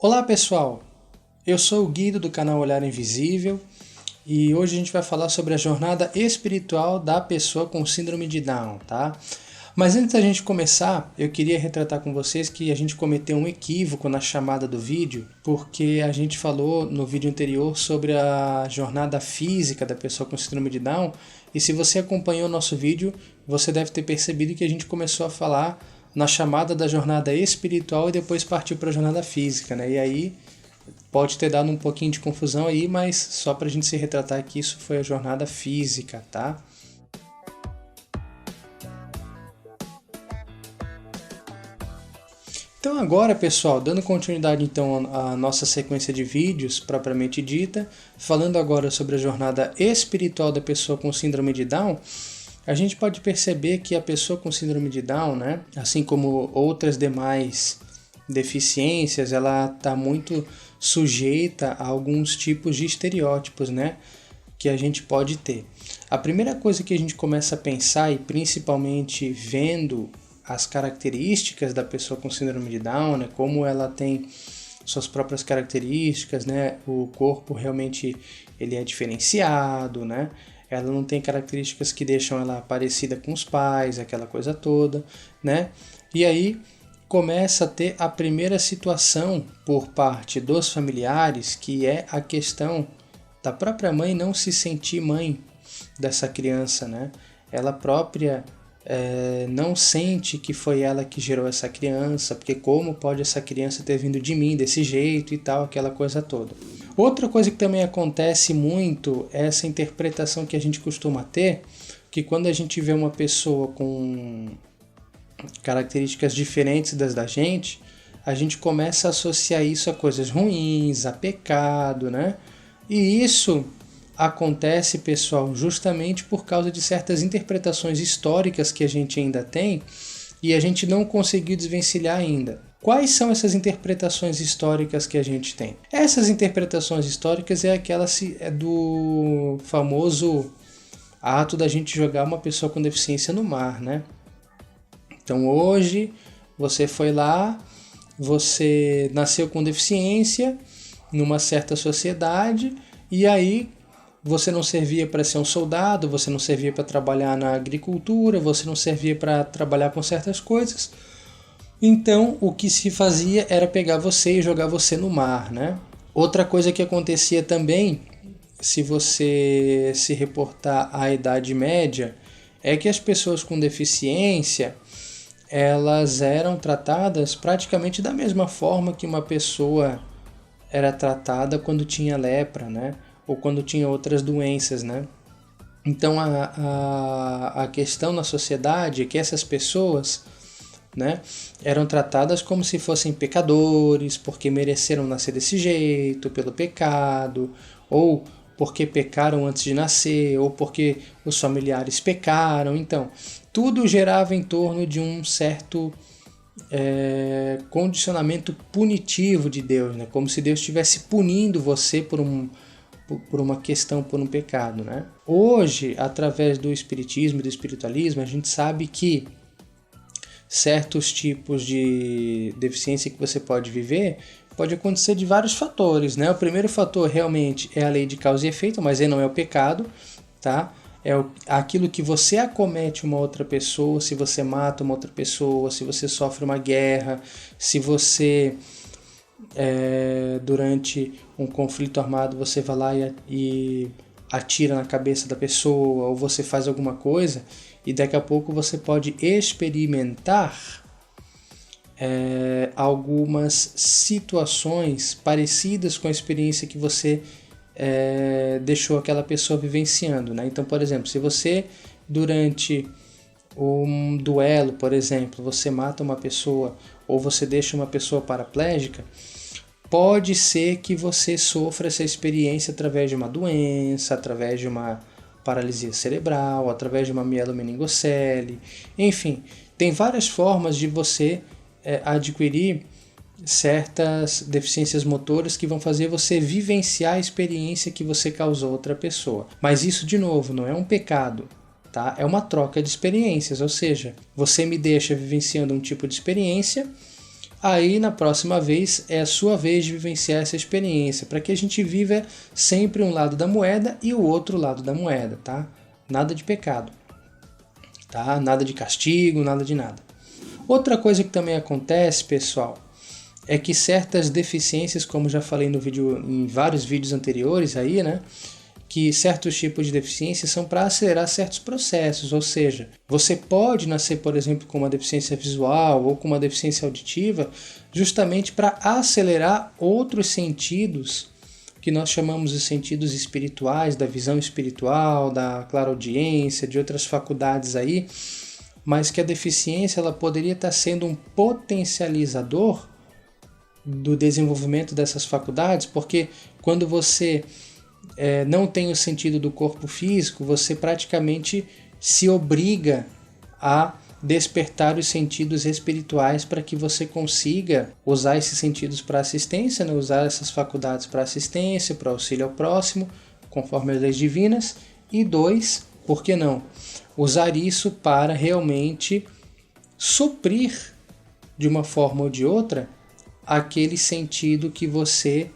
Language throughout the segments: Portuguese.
Olá pessoal, eu sou o Guido do canal Olhar Invisível e hoje a gente vai falar sobre a jornada espiritual da pessoa com síndrome de Down, tá? Mas antes da gente começar, eu queria retratar com vocês que a gente cometeu um equívoco na chamada do vídeo, porque a gente falou no vídeo anterior sobre a jornada física da pessoa com síndrome de Down, e se você acompanhou o nosso vídeo, você deve ter percebido que a gente começou a falar na chamada da jornada espiritual e depois partiu para a jornada física, né? E aí pode ter dado um pouquinho de confusão aí, mas só para a gente se retratar que isso foi a jornada física, tá? Então agora, pessoal, dando continuidade então à nossa sequência de vídeos propriamente dita, falando agora sobre a jornada espiritual da pessoa com síndrome de Down, a gente pode perceber que a pessoa com síndrome de Down, né, assim como outras demais deficiências, ela está muito sujeita a alguns tipos de estereótipos, né, que a gente pode ter. A primeira coisa que a gente começa a pensar, e principalmente vendo as características da pessoa com síndrome de Down, né, como ela tem suas próprias características, né, o corpo realmente ele é diferenciado, né, ela não tem características que deixam ela parecida com os pais, aquela coisa toda, né, e aí começa a ter a primeira situação por parte dos familiares, que é a questão da própria mãe não se sentir mãe dessa criança, né, ela própria não sente que foi ela que gerou essa criança, porque como pode essa criança ter vindo de mim desse jeito e tal, aquela coisa toda. Outra coisa que também acontece muito é essa interpretação que a gente costuma ter, que quando a gente vê uma pessoa com características diferentes das da gente, a gente começa a associar isso a coisas ruins, a pecado, né? E isso acontece, pessoal, justamente por causa de certas interpretações históricas que a gente ainda tem e a gente não conseguiu desvencilhar ainda. Quais são essas interpretações históricas que a gente tem? Essas interpretações históricas é aquela do famoso ato da gente jogar uma pessoa com deficiência no mar, né? Então hoje você foi lá, você nasceu com deficiência numa certa sociedade e aí você não servia para ser um soldado, você não servia para trabalhar na agricultura, você não servia para trabalhar com certas coisas. Então, o que se fazia era pegar você e jogar você no mar, né? Outra coisa que acontecia também, se você se reportar à Idade Média, é que as pessoas com deficiência, elas eram tratadas praticamente da mesma forma que uma pessoa era tratada quando tinha lepra, né? Ou quando tinha outras doenças, né? Então a questão na sociedade é que essas pessoas, né, eram tratadas como se fossem pecadores, porque mereceram nascer desse jeito, pelo pecado, ou porque pecaram antes de nascer, ou porque os familiares pecaram. Então, tudo gerava em torno de um certo condicionamento punitivo de Deus, né? Como se Deus estivesse punindo você por uma questão, por um pecado, né? Hoje, através do espiritismo e do espiritualismo, a gente sabe que certos tipos de deficiência que você pode viver pode acontecer de vários fatores, né? O primeiro fator realmente é a lei de causa e efeito, mas ele não é o pecado, tá? É aquilo que você acomete uma outra pessoa, se você mata uma outra pessoa, se você sofre uma guerra, se você durante um conflito armado você vai lá e atira na cabeça da pessoa, ou você faz alguma coisa e daqui a pouco você pode experimentar algumas situações parecidas com a experiência que você deixou aquela pessoa vivenciando, né? Então, por exemplo, se você durante um duelo, por exemplo, você mata uma pessoa ou você deixa uma pessoa paraplégica, pode ser que você sofra essa experiência através de uma doença, através de uma paralisia cerebral, através de uma mielomeningocele, enfim, tem várias formas de você adquirir certas deficiências motoras que vão fazer você vivenciar a experiência que você causou a outra pessoa. Mas isso, de novo, não é um pecado, tá? É uma troca de experiências, ou seja, você me deixa vivenciando um tipo de experiência, aí na próxima vez é a sua vez de vivenciar essa experiência, para que a gente viva sempre um lado da moeda e o outro lado da moeda, tá? Nada de pecado, tá? Nada de castigo, nada de nada. Outra coisa que também acontece, pessoal, é que certas deficiências, como já falei no vídeo, em vários vídeos anteriores aí, né? Que certos tipos de deficiência são para acelerar certos processos, ou seja, você pode nascer, por exemplo, com uma deficiência visual ou com uma deficiência auditiva, justamente para acelerar outros sentidos que nós chamamos de sentidos espirituais, da visão espiritual, da clareaudiência, de outras faculdades aí, mas que a deficiência ela poderia estar sendo um potencializador do desenvolvimento dessas faculdades, porque quando você não tem o sentido do corpo físico, você praticamente se obriga a despertar os sentidos espirituais para que você consiga usar esses sentidos para assistência, né? Usar essas faculdades para assistência, para auxílio ao próximo, conforme as leis divinas. E 2, por que não? Usar isso para realmente suprir, de uma forma ou de outra, aquele sentido que você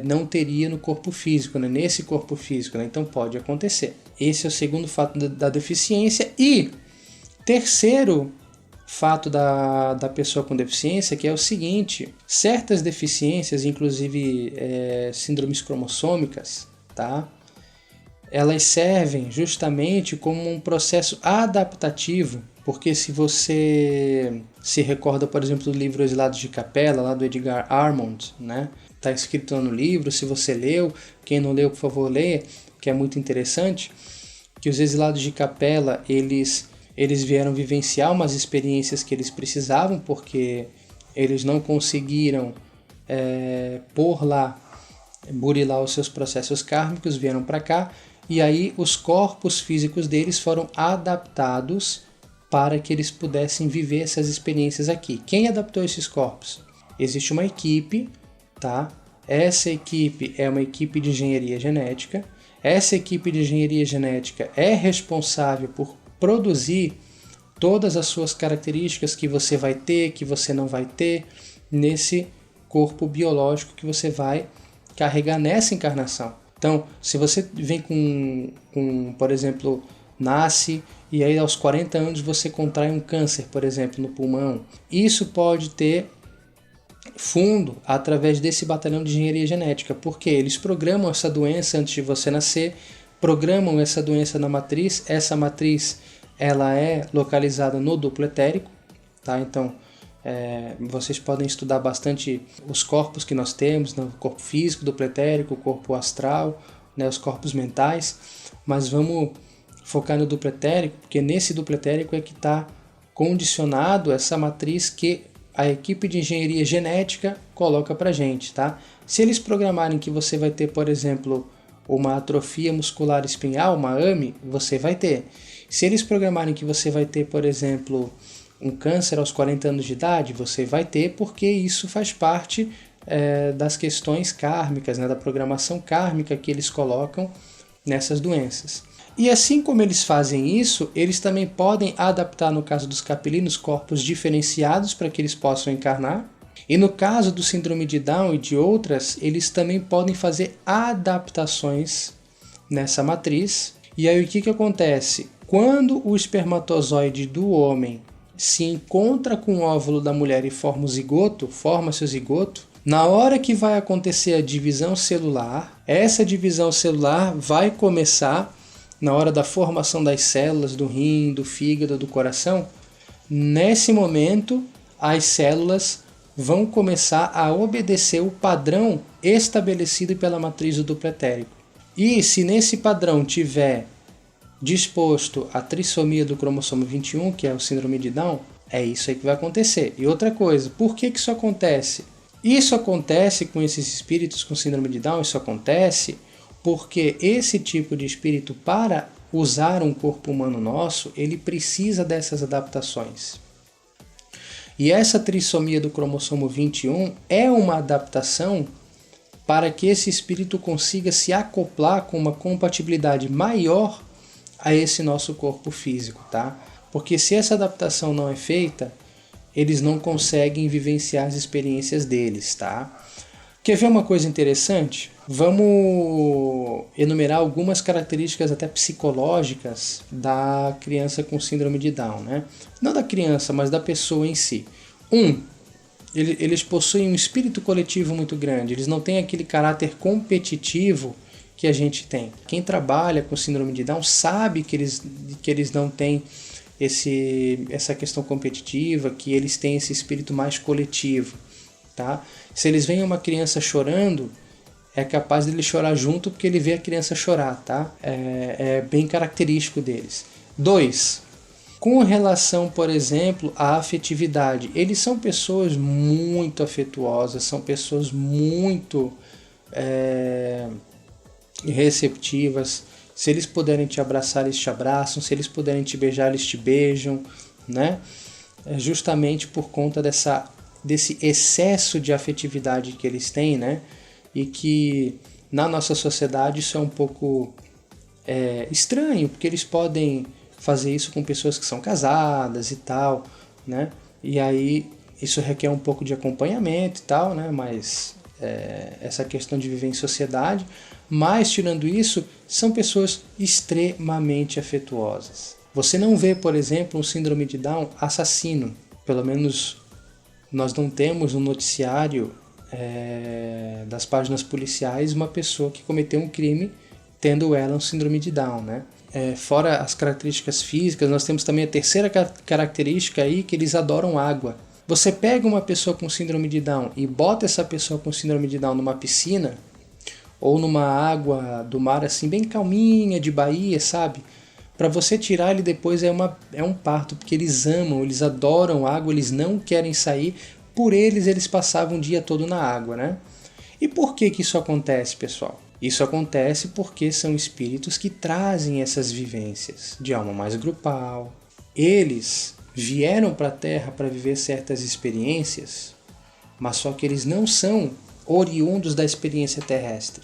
não teria no corpo físico, né? Nesse corpo físico, né? Então pode acontecer. Esse é o segundo fato da deficiência. E terceiro fato da pessoa com deficiência, que é o seguinte: certas deficiências, inclusive síndromes cromossômicas, tá? Elas servem justamente como um processo adaptativo, porque se você se recorda, por exemplo, do livro Exilados de Capela, lá do Edgar Armond, né? Está escrito no livro, se você leu, quem não leu, por favor, leia, que é muito interessante, que os exilados de Capela, eles vieram vivenciar umas experiências que eles precisavam, porque eles não conseguiram burilar os seus processos kármicos, vieram para cá, e aí os corpos físicos deles foram adaptados para que eles pudessem viver essas experiências aqui. Quem adaptou esses corpos? Existe uma equipe, tá? Essa equipe é uma equipe de engenharia genética. Essa equipe de engenharia genética é responsável por produzir todas as suas características que você vai ter, que você não vai ter, nesse corpo biológico que você vai carregar nessa encarnação. Então, se você vem por exemplo, nasce e aí aos 40 anos você contrai um câncer, por exemplo, no pulmão, isso pode ter fundo através desse batalhão de engenharia genética, porque eles programam essa doença antes de você nascer, programam essa doença na matriz. Essa matriz ela é localizada no duplo etérico, tá? Então vocês podem estudar bastante os corpos que nós temos, né? O corpo físico, duplo etérico, o corpo astral, né? Os corpos mentais, mas vamos focar no duplo etérico, porque nesse duplo etérico é que está condicionado essa matriz que a equipe de engenharia genética coloca pra gente, tá? Se eles programarem que você vai ter, por exemplo, uma atrofia muscular espinhal, uma AME, você vai ter. Se eles programarem que você vai ter, por exemplo, um câncer aos 40 anos de idade, você vai ter, porque isso faz parte das questões kármicas, né? Da programação kármica que eles colocam nessas doenças. E assim como eles fazem isso, eles também podem adaptar, no caso dos capilinos, corpos diferenciados para que eles possam encarnar. E no caso do síndrome de Down e de outras, eles também podem fazer adaptações nessa matriz. E aí o que acontece? Quando o espermatozoide do homem se encontra com o óvulo da mulher e forma-se o zigoto, na hora que vai acontecer a divisão celular, essa divisão celular vai começar na hora da formação das células do rim, do fígado, do coração. Nesse momento, as células vão começar a obedecer o padrão estabelecido pela matriz do duplo etérico. E se nesse padrão tiver disposto a trissomia do cromossomo 21, que é o síndrome de Down, é isso aí que vai acontecer. E outra coisa, por que isso acontece? Isso acontece com esses espíritos com síndrome de Down, isso acontece porque esse tipo de espírito, para usar um corpo humano nosso, ele precisa dessas adaptações. E essa trissomia do cromossomo 21 é uma adaptação para que esse espírito consiga se acoplar com uma compatibilidade maior a esse nosso corpo físico, tá? Porque se essa adaptação não é feita, eles não conseguem vivenciar as experiências deles, tá? Quer ver uma coisa interessante? Vamos enumerar algumas características até psicológicas da criança com síndrome de Down, né? Não da criança, mas da pessoa em si. Eles possuem um espírito coletivo muito grande, eles não têm aquele caráter competitivo que a gente tem. Quem trabalha com síndrome de Down sabe que eles não têm essa questão competitiva, que eles têm esse espírito mais coletivo. Tá? Se eles veem uma criança chorando, é capaz de ele chorar junto porque ele vê a criança chorar. Tá? É bem característico deles. 2. Com relação, por exemplo, à afetividade. Eles são pessoas muito afetuosas, são pessoas muito receptivas. Se eles puderem te abraçar, eles te abraçam. Se eles puderem te beijar, eles te beijam. Né? Justamente por conta desse excesso de afetividade que eles têm, né? E que na nossa sociedade isso é um pouco estranho, porque eles podem fazer isso com pessoas que são casadas e tal, né? E aí isso requer um pouco de acompanhamento e tal, né? Mas essa questão de viver em sociedade. Mas, tirando isso, são pessoas extremamente afetuosas. Você não vê, por exemplo, um síndrome de Down assassino. Pelo menos nós não temos no noticiário das páginas policiais uma pessoa que cometeu um crime tendo ela um síndrome de Down, né? Fora as características físicas, nós temos também a terceira característica aí, que eles adoram água. Você pega uma pessoa com síndrome de Down e bota essa pessoa com síndrome de Down numa piscina ou numa água do mar assim bem calminha, de Bahia, sabe? Para você tirar ele depois é um parto, porque eles amam, eles adoram água, eles não querem sair. Por eles passavam o dia todo na água, né? E por que isso acontece, pessoal? Isso acontece porque são espíritos que trazem essas vivências de alma mais grupal. Eles vieram para a Terra para viver certas experiências, mas só que eles não são oriundos da experiência terrestre.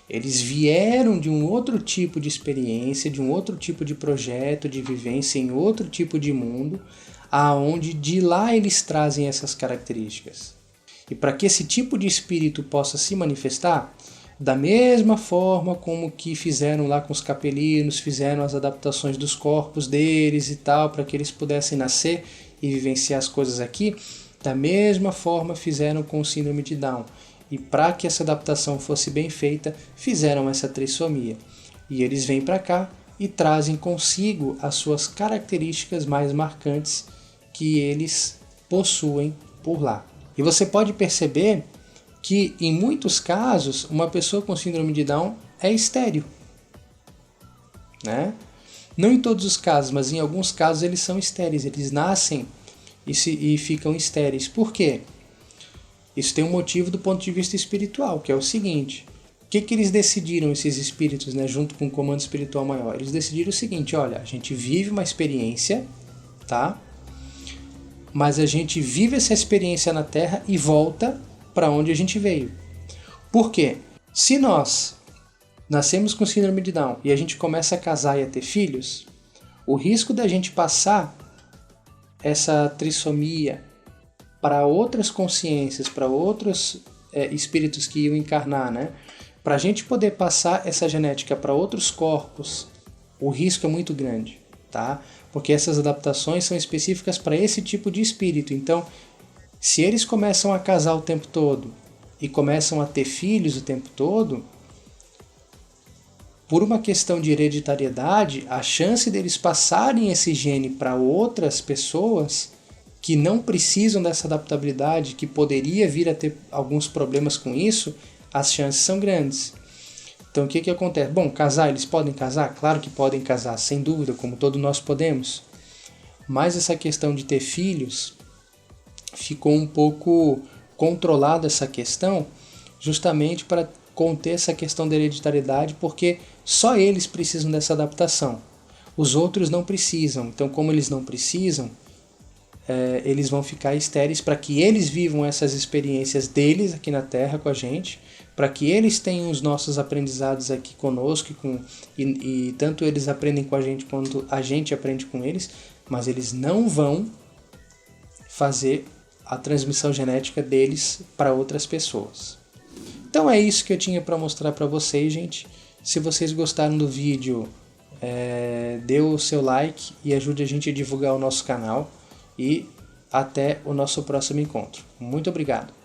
Eles vieram de um outro tipo de experiência, de um outro tipo de projeto, de vivência em outro tipo de mundo, aonde de lá eles trazem essas características. E para que esse tipo de espírito possa se manifestar, da mesma forma como que fizeram lá com os capelinos, fizeram as adaptações dos corpos deles e tal, para que eles pudessem nascer e vivenciar as coisas aqui, da mesma forma fizeram com o síndrome de Down. E para que essa adaptação fosse bem feita, fizeram essa trissomia. E eles vêm para cá e trazem consigo as suas características mais marcantes que eles possuem por lá. E você pode perceber que, em muitos casos, uma pessoa com síndrome de Down é estéril. Né? Não em todos os casos, mas em alguns casos eles são estéreis. Eles nascem e ficam estéreis. Por quê? Isso tem um motivo do ponto de vista espiritual, que é o seguinte: o que eles decidiram, esses espíritos, né, junto com o comando espiritual maior? Eles decidiram o seguinte: olha, a gente vive uma experiência, tá? Mas a gente vive essa experiência na Terra e volta para onde a gente veio. Por quê? Se nós nascemos com síndrome de Down e a gente começa a casar e a ter filhos, o risco da gente passar essa trissomia para outras consciências, para outros espíritos que iam encarnar, né? Para a gente poder passar essa genética para outros corpos, o risco é muito grande, tá? Porque essas adaptações são específicas para esse tipo de espírito. Então, se eles começam a casar o tempo todo e começam a ter filhos o tempo todo, por uma questão de hereditariedade, a chance deles passarem esse gene para outras pessoas que não precisam dessa adaptabilidade, que poderia vir a ter alguns problemas com isso, as chances são grandes. Então o que acontece? Bom, casar, eles podem casar? Claro que podem casar, sem dúvida, como todos nós podemos. Mas essa questão de ter filhos, ficou um pouco controlada essa questão, justamente para conter essa questão da hereditariedade, porque só eles precisam dessa adaptação. Os outros não precisam. Então, como eles não precisam, eles vão ficar estéreis para que eles vivam essas experiências deles aqui na Terra com a gente, para que eles tenham os nossos aprendizados aqui conosco, e tanto eles aprendem com a gente quanto a gente aprende com eles, mas eles não vão fazer a transmissão genética deles para outras pessoas. Então é isso que eu tinha para mostrar para vocês, gente. Se vocês gostaram do vídeo, dê o seu like e ajude a gente a divulgar o nosso canal. E até o nosso próximo encontro. Muito obrigado!